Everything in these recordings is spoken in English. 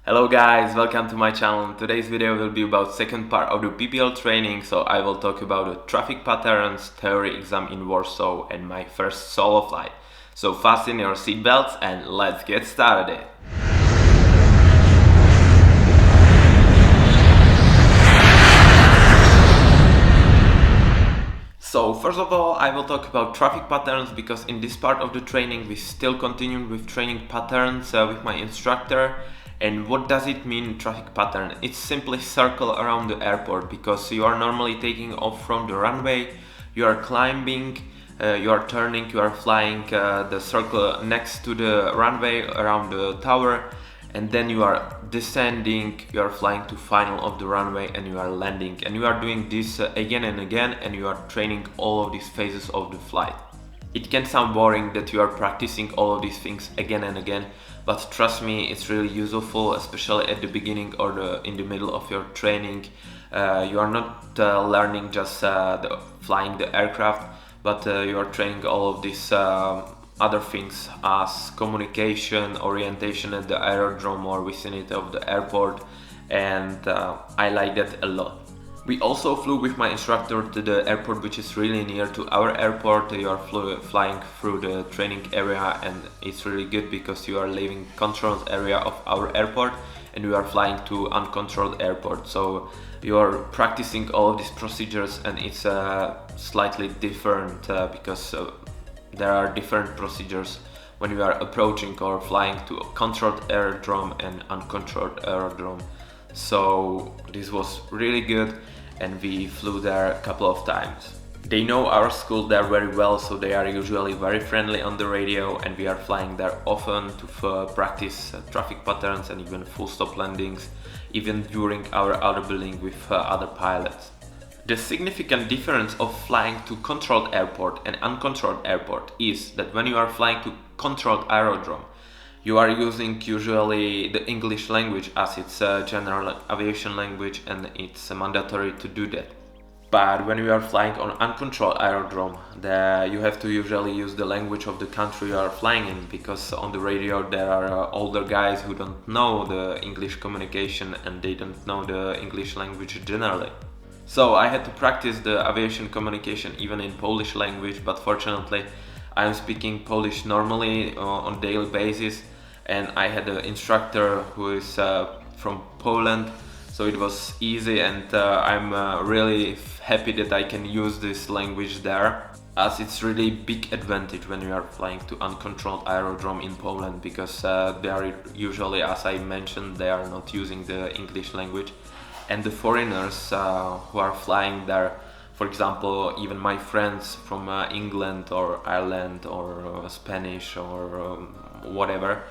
Hello guys, welcome to my channel. Today's video will be about second part of the PPL training, so I will talk about the traffic patterns, theory exam in Warsaw and my first solo flight. So fasten your seatbelts and let's get started. So first of all, I will talk about traffic patterns because in this part of the training we still continue with training patterns with my instructor. And what does it mean, traffic pattern? It's simply circle around the airport because you are normally taking off from the runway, you are climbing, you are turning, you are flying the circle next to the runway around the tower, and then you are descending, you are flying to final of the runway and you are landing. And you are doing this again and again, and you are training all of these phases of the flight. It can sound boring that you are practicing all of these things again and again, but trust me, it's really useful, especially at the beginning or in the middle of your training. You are not learning just flying the aircraft, but you are training all of these other things as communication, orientation at the aerodrome or vicinity of the airport, and I like that a lot. We also flew with my instructor to the airport which is really near to our airport. You are flying through the training area, and it's really good because you are leaving controlled area of our airport and you are flying to uncontrolled airport. So you are practicing all of these procedures, and it's slightly different because there are different procedures when you are approaching or flying to a controlled aerodrome and uncontrolled aerodrome. So this was really good, and we flew there a couple of times. They know our school there very well, so they are usually very friendly on the radio, and we are flying there often to practice traffic patterns and even full stop landings, even during our audibilling with other pilots. The significant difference of flying to controlled airport and uncontrolled airport is that when you are flying to controlled aerodrome, you are using usually the English language as it's a general aviation language, and it's mandatory to do that. But when you are flying on uncontrolled aerodrome, you have to usually use the language of the country you are flying in, because on the radio there are older guys who don't know the English communication and they don't know the English language generally. So I had to practice the aviation communication even in Polish language, but fortunately I am speaking Polish normally on daily basis, and I had an instructor who is from Poland, so it was easy, and I'm really happy that I can use this language there, as it's really big advantage when you are flying to uncontrolled aerodrome in Poland, because they are usually, as I mentioned, they are not using the English language, and the foreigners who are flying there, for example, even my friends from England or Ireland or Spanish or whatever,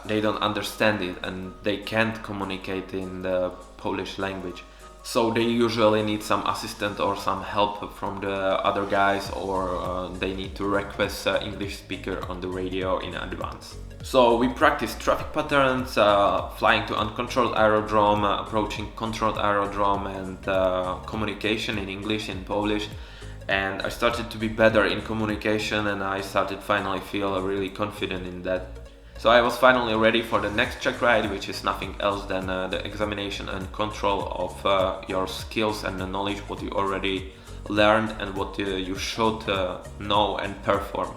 they don't understand it and they can't communicate in the Polish language. So they usually need some assistant or some help from the other guys, or they need to request English speaker on the radio in advance. So we practiced traffic patterns, flying to uncontrolled aerodrome, approaching controlled aerodrome, and communication in English, in Polish. And I started to be better in communication, and I started finally feel really confident in that. So I was finally ready for the next check ride, which is nothing else than the examination and control of your skills and the knowledge what you already learned and what you should know and perform.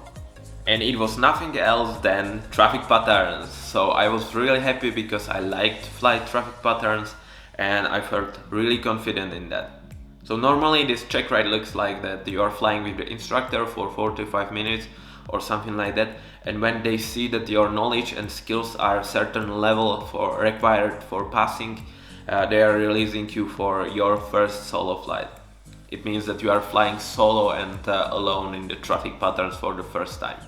And it was nothing else than traffic patterns. So I was really happy because I liked flight traffic patterns and I felt really confident in that. So normally this check ride looks like that. You are flying with the instructor for 45 minutes or something like that, and when they see that your knowledge and skills are a certain level required for passing, they are releasing you for your first solo flight. It means that you are flying solo and alone in the traffic patterns for the first time.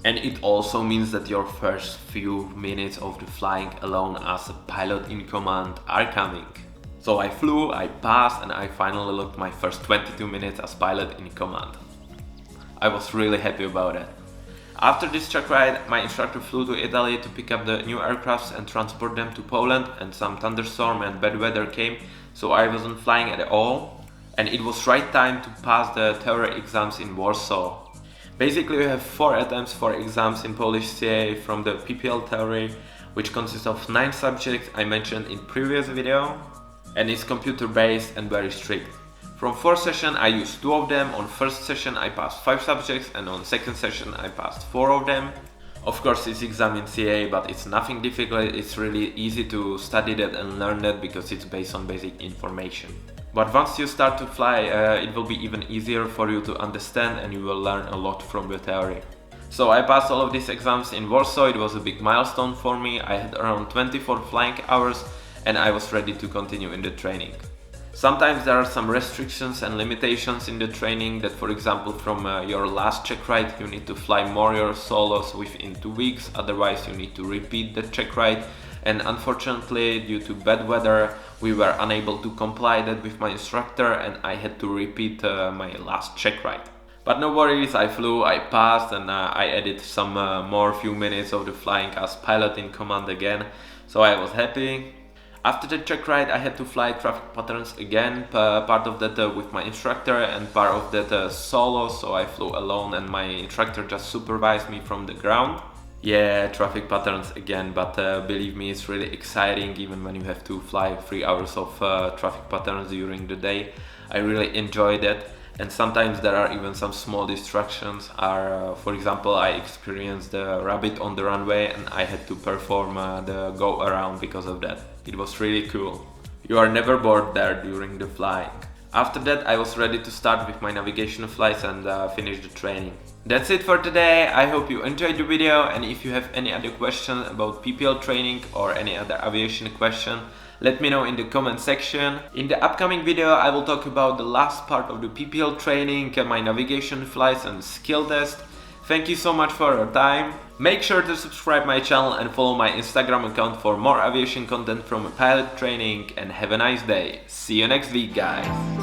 And it also means that your first few minutes of the flying alone as a pilot in command are coming. So I flew, I passed, and I finally looked my first 22 minutes as pilot in command. I was really happy about it. After this check ride, my instructor flew to Italy to pick up the new aircrafts and transport them to Poland, and some thunderstorm and bad weather came, so I wasn't flying at all. And it was right time to pass the theory exams in Warsaw. Basically, we have 4 attempts for exams in Polish CA from the PPL theory, which consists of 9 subjects I mentioned in previous video, and is computer based and very strict. From 4 sessions I used 2 of them, on first session I passed 5 subjects and on second session I passed 4 of them. Of course it's exam in CA, but it's nothing difficult, it's really easy to study that and learn that because it's based on basic information. But once you start to fly, it will be even easier for you to understand and you will learn a lot from the theory. So I passed all of these exams in Warsaw, it was a big milestone for me, I had around 24 flying hours and I was ready to continue in the training. Sometimes there are some restrictions and limitations in the training that, for example, from your last check ride you need to fly more your solos within 2 weeks, otherwise you need to repeat the check ride, and unfortunately due to bad weather we were unable to comply that with my instructor and I had to repeat my last check ride. But no worries, I flew, I passed, and I added some more few minutes of the flying as pilot in command again, so I was happy. After the check ride I had to fly traffic patterns again, part of that with my instructor and part of that solo, so I flew alone and my instructor just supervised me from the ground. Yeah, traffic patterns again, but believe me, it's really exciting even when you have to fly 3 hours of traffic patterns during the day. I really enjoy that, and sometimes there are even some small distractions. For example, I experienced the rabbit on the runway and I had to perform the go around because of that. It was really cool. You are never bored there during the flying. After that I was ready to start with my navigation flights and finish the training. That's it for today. I hope you enjoyed the video, and if you have any other questions about PPL training or any other aviation question, let me know in the comment section. In the upcoming video I will talk about the last part of the PPL training, my navigation flights and skill test. Thank you so much for your time. Make sure to subscribe my channel and follow my Instagram account for more aviation content from pilot training, and have a nice day. See you next week, guys.